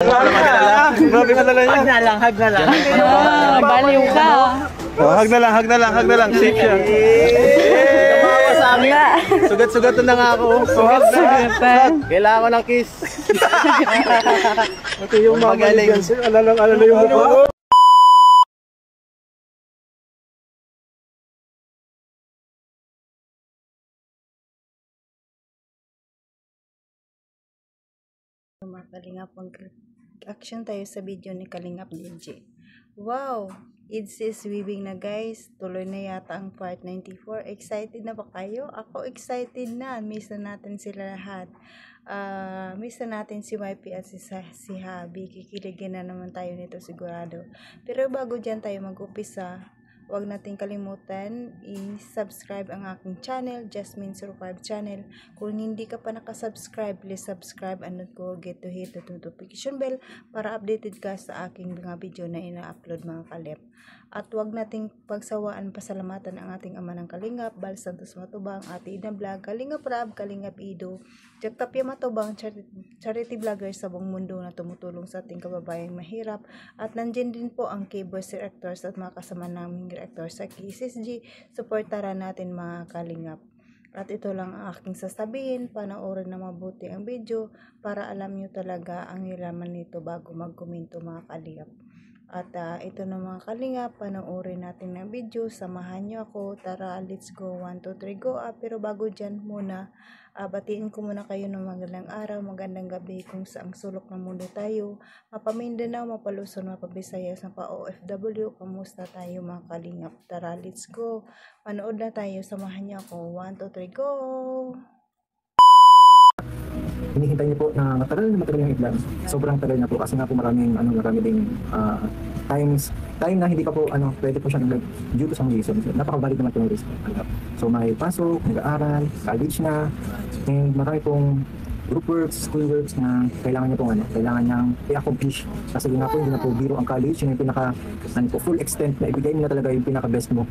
Grabe ka talaga. Hag na lang, hag na lang. Baliw ka. Hag na lang, hag na lang, hag na lang. Safe siya. Tumawa sa amin. Sugat-sugat na nga ako. Sugatan. Kailangan ko ng kiss. Ito yung magaling. Alala yung mukha. Mga Kalingap, mag-action tayo sa video ni Kalingap DJ. Wow! It's is weaving na guys. Tuloy na yata ang part 94. Excited na ba kayo? Ako excited na. Miss na natin sila lahat. Miss na natin si YP at si Habi. Kikiligin na naman tayo nito sigurado. Pero bago dyan tayo mag-upisa, huwag natin kalimutan i-subscribe ang aking channel, Jasmine 05 channel. Kung hindi ka pa nakasubscribe, please subscribe and don't forget to hit the notification bell para updated ka sa aking mga video na ina-upload mga kalip. At huwag nating pagsawaan pasalamatan ang ating ama ng Kalingap, Bal Santos Matubang, Ate Ida Vlog, Kalingap Rab, Kalingap Ido, Jack Tapia Matubang, charity vlogger sa buong mundo na tumutulong sa ating kababayang mahirap. At nandiyan din po ang K-Boys Directors at mga kasama naming directors sa KSSG. Supportaran natin mga Kalingap. At ito lang ang aking sasabihin, panoorin na mabuti ang video para alam nyo talaga ang nilaman nito bago mag-komento mga Kalingap. At ito na mga Kalingap, panoorin natin ng video, samahan nyo ako, tara let's go, 1, 2, 3, go up. Pero bago dyan muna, batiin ko muna kayo ng magandang araw, magandang gabi kung saang sulok ng mundo tayo, mapa Mindanao, mapa Luzon, mapa Visayas, mapa OFW, kamusta tayo mga Kalingap. Tara let's go, panood na tayo, samahan nyo ako, 1, 2, 3, go! Hinihintay niyo po na matagal yung itlog. Sobrang tagal na po kasi nga po marami ding time na hindi pa po pwede po siya due to some reason. Napaka-valid naman po ng risk. So may pasok, nag-aaral, college na, and marami pong group works, school works na kailangan niya pong kailangan niyang i-accomplish. Kasi nga po hindi na po biro ang college, yun yung pinaka full extent na ibigay mo na talaga yung pinaka-best mo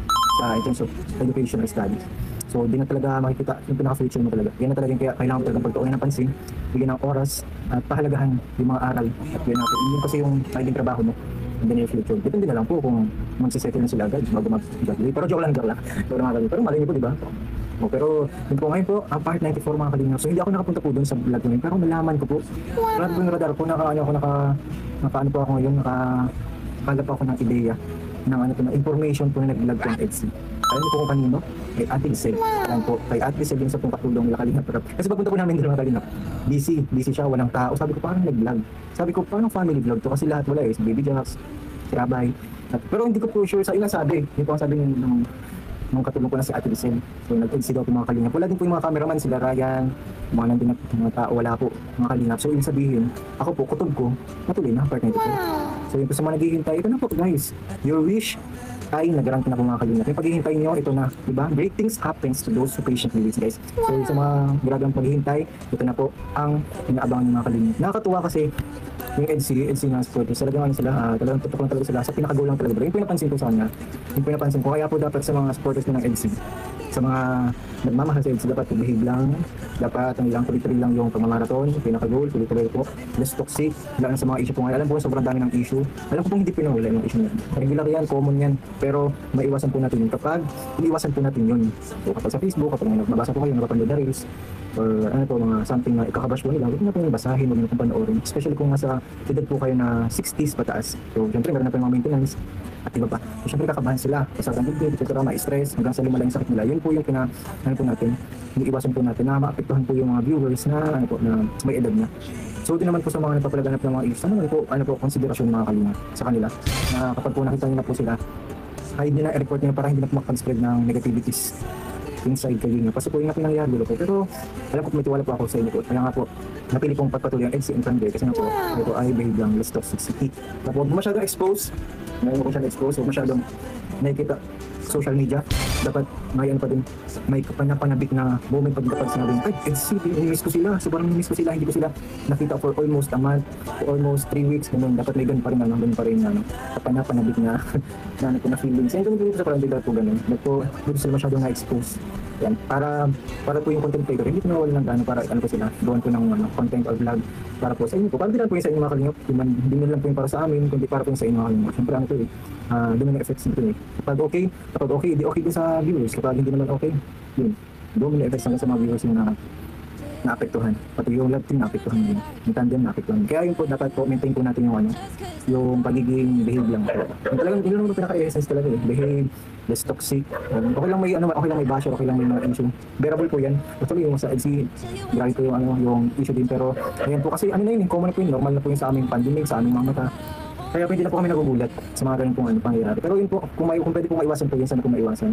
in terms of education or studies. So, di na talaga makikita yung pinaka-future mo talaga. Yan na talaga yung kaya kailangan talagang pagtuunan ng pansin, bigyan ng oras, at pahalagahan yung mga aral. At yun kasi yung magiging trabaho mo in the near future. Depende na lang po kung magsisettle na sila agad bago mag-graduate. Pero joke lang. Pero mali niyo po, di ba? Pero yun po ngayon po, ang part 94 mga Kalingap. So, hindi ako nakapunta po doon sa vlog ko ngayon. Pero nalaman ko po, radar ko, naka-ano po ako ngayon, nakakala po ako ng ideya ng information po na nag-vlog ko ng EDSI. Alam niyo po kung kanino? Kay Ate Lisel. Alam po, kay Ate Lisel yung sa pong katulong nila Kalingap. Kasi pagpunta po namin doon mga Kalingap, busy siya, walang tao. Sabi ko, parang nag-vlog. Sabi ko, parang family vlog to? Kasi lahat wala si Baby Jax, si Rabay. Pero hindi ko po sure sa ilang sabi. Yun po ang sabi ng katulong ko na si Ate Lisel. So nag-EDSI daw po mga Kalingap. Wala din po yung mga cameraman, sila Ryan, mga nandun na tao, wala po mga Kalingap. So yung sabihin, ako po, kutob ko, matuloy na, part 94. So yun po sa mga naghihintay, ito na po guys, your wish ay nag-rank na po mga Kalingap. Yung paghihintay nyo, ito na, diba? Great things happens to those who patiently wait, guys. So sa mga gragang paghihintay, ito na po ang inaabangan ng mga Kalingap. Nakakatuwa kasi yung EDSI na supporters, talagang talagang tutok lang talaga sila, sa pinaka-goal lang talaga. Yung pinapansin ko sa kanya, kaya po dapat sa mga supporters ng EDSI, sa mga nagmamahal sa EDSI, dapat behave lang, dapat tuloy-tuloy lang yung pagmamarathon, yung pinaka-goal, tuloy-tuloy po, less toxic, lalo sa mga issue po ngayon. Alam po, sobrang dami ng issue. Alam ko pong hindi pinawala yung issue na regular yan, common yan, pero maiwasan po natin yun kapag iniwasan po natin yun. So kapag sa Facebook, kapag nabasa po kayo, napapanood na reels, or mga something na ikakabash po nila, huwag na po yung basahin, huwag na po panoorin. Especially kung nasa edad po kayo na 60s pataas. So syempre meron na po yung mga maintenance at iba pa. So syempre kakabahan sila, kasarang bigay, etc. ma-stress, hanggang sa lumala yung sakit nila. Yun po yung po natin, hindi iwasan po natin na maapektuhan po yung mga viewers na na may edad na. So din naman po sa mga nagpapalaganap ng mga issues, po konsiderasyon ng mga Kalingap sa kanila, na kapag po nakita nyo na po sila, hide nyo na, i-report nyo na para hindi na po makapag-spread ng negativities inside Kalingap. Kasi po yung nangyayari dito po. Pero alam ko may tiwala po ako sa inyo po. Kaya nga po, napili pong pagpatuloy ang EDSI in Sunday kasi nga po, ay behave lang, less toxicity. Huwag masyadong expose, huwag masyadong nakikita social media. Dapat may pa din, may panabik na moment pag dapat sinabi, ay, EDSI, nimiss ko sila, sobrang nimiss ko sila, hindi ko sila nakita for almost a month, for almost 3 weeks, ganun. Dapat may ganun pa rin, panabik na feelings. And ganun sa parang dito po ganun. Dito sila masyadong na-expose Yan. Para po yung content creator, hindi ko nawalan ng para ano po sila, gawan ko ng content or vlog para po sa inyo po. Para din lang po yung sa inyo mga kalingap, hindi na lang po yung para sa amin, kundi para po yung sa inyo mga kalingap. Siyempre ano po doon na effects nito Kapag okay, di okay din sa viewers. Kapag hindi naman okay, yun. Doon may effects hanggang sa mga viewers yung naapektuhan. Pati yung love team naapektuhan din. Yung tandem naapektuhan. Kaya yun po, dapat po maintain po natin yung pagiging behave lang po. Yung talagang yun lang pinaka-essence talaga behave, less toxic. Okay lang may basher, okay lang may mga issue. Bearable po yan. Actually yung sa EDC, grabe po yung issue din. Pero ayan po kasi common na po yun. Normal na po yun sa aming pandemic, sa aming mga mata. Kaya hindi na po kami nagugulat sa mga ganun pong pangyayari. Pero yun po, kung pwede pong maiwasan po yun, sana po maiwasan.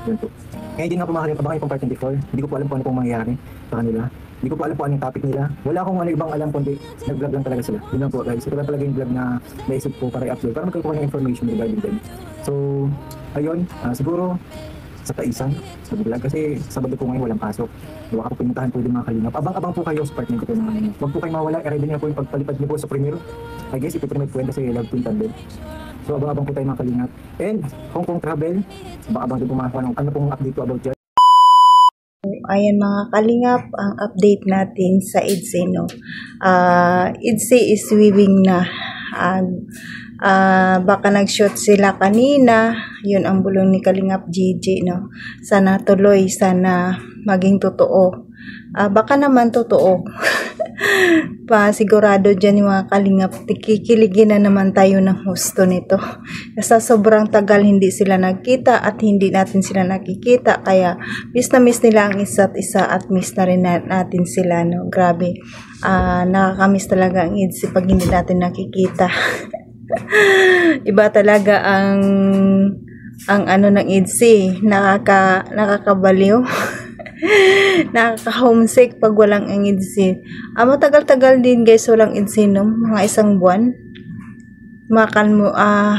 Yun po. Ngayon din nga po mga kabakan yung part 24. Hindi ko po alam kung ano pong mangyayari sa kanila. Hindi ko po alam kung anong topic nila. Wala akong ibang alam kundi nag-vlog lang talaga sila. Yun lang po guys. Ito lang talaga yung vlog na naisip ko para i-upload. Para magkaroon ko ng information regarding them. So, ayun. Siguro sa Taisan, sa vlog. Kasi Sabado po ngayon walang pasok. Baka po pinuntahan po din mga kalingap. Abang-abang po kayo sa part 24 ng mga. Huwag po kayo mawala. I-ready niyo po yung pagpalipad niyo po sa premiere. I guess ipipromote po yan kasi love team tandem. So abang-abang po tayo mga kalingap. And Hong Kong travel, abang-abang din po mga ano pong update po about dyan. Ayan mga kalingap, ang update natin sa EDC, no. EDC is weaving na. Baka nag-shoot sila kanina. Yun ang bulong ni Kalingap GG, no. Sana tuloy, sana maging totoo. Baka naman totoo. Sigurado dyan yung mga kalingap, kikiligin na naman tayo ng husto nito. Sa sobrang tagal hindi sila nagkita at hindi natin sila nakikita, kaya miss na miss nila ang isa't isa at miss na rin natin sila, no. Grabe, nakakamiss talaga ang EDC pag hindi natin nakikita. Iba talaga ang ano ng EDC, nakakabaliw. Nakaka-homesick pag walang ang EDC. Matagal-tagal din guys walang EDC, no? Mga 1 buwan.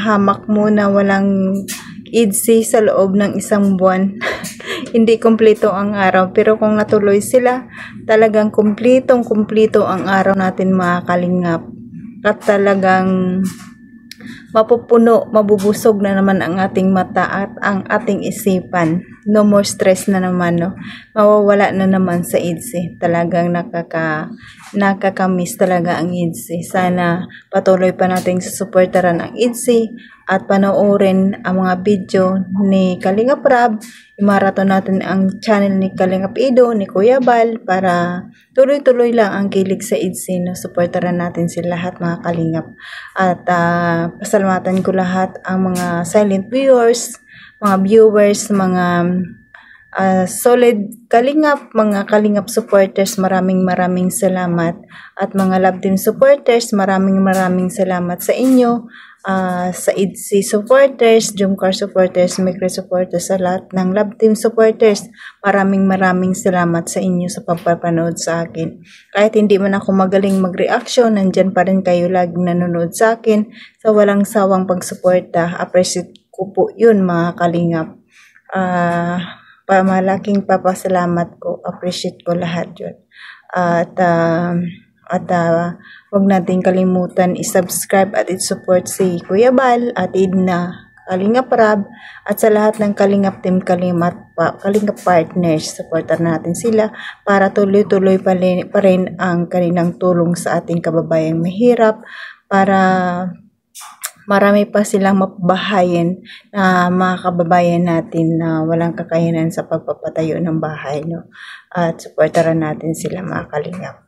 Hamak mo na walang EDC sa loob ng 1 buwan. Hindi kumpleto ang araw. Pero kung natuloy sila, talagang kumpleto ang araw natin mga kalingap. At talagang mapupuno, mabubusog na naman ang ating mata at ang ating isipan. No more stress na naman, no. Mawawala na naman sa EDC. Talagang nakakamiss talaga ang EDC. Sana patuloy pa nating susuportaran ang EDC at panoorin ang mga video ni Kalingap Rab. I-marathon natin ang channel ni Kalingap Ido, ni Kuya Bal, para tuloy-tuloy lang ang kilig sa EDC, no. Suportaran natin sila lahat mga kalingap. At pasalamatan ko lahat ang mga silent viewers, mga viewers, mga solid kalingap, mga kalingap supporters, maraming salamat. At mga love team supporters, maraming salamat sa inyo. Sa EDC supporters, Jumcar supporters, Micro supporters, sa lahat ng love team supporters, maraming salamat sa inyo sa pagpapanood sa akin. Kahit hindi man ako magaling mag-reaction, nandyan pa rin kayo laging nanonood sa akin sa walang sawang pagsuporta. Appreciate ko po yun mga kalingap. Malaking papasalamat ko, appreciate ko lahat yun. At huwag natin kalimutan i-subscribe at i-support si Kuya Bal at Edna, Kalingap Rab, at sa lahat ng Kalingap Team Kalingap Partners. Supportan natin sila para tuloy-tuloy pa rin ang kanilang tulong sa ating kababayang mahirap, para marami pa silang mapabahayan na mga kababayan natin na walang kakayanan sa pagpapatayo ng bahay, no. At supportaran natin sila mga kalingap.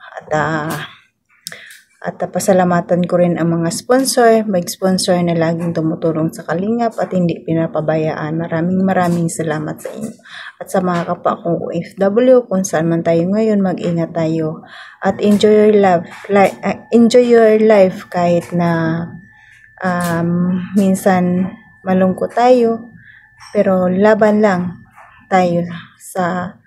At pasalamatan ko rin ang mga sponsor, mag-sponsor na laging tumutulong sa kalingap at hindi pinapabayaan. Maraming salamat sa inyo. At sa mga kapwa kong OFW, kung saan man tayo ngayon, mag-ingat tayo. At enjoy your life kahit na minsan malungkot tayo, pero laban lang tayo sa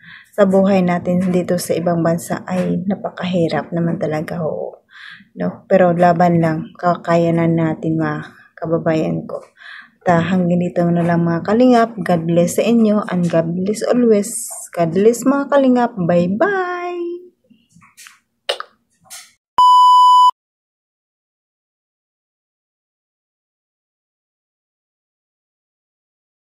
buhay natin dito sa ibang bansa. Ay napakahirap naman talaga, oo, no? Pero laban lang, kakayanan natin mga kababayan ko. Hanggang dito na lang mga kalingap. God bless sa inyo and God bless always. God bless mga kalingap. Bye bye.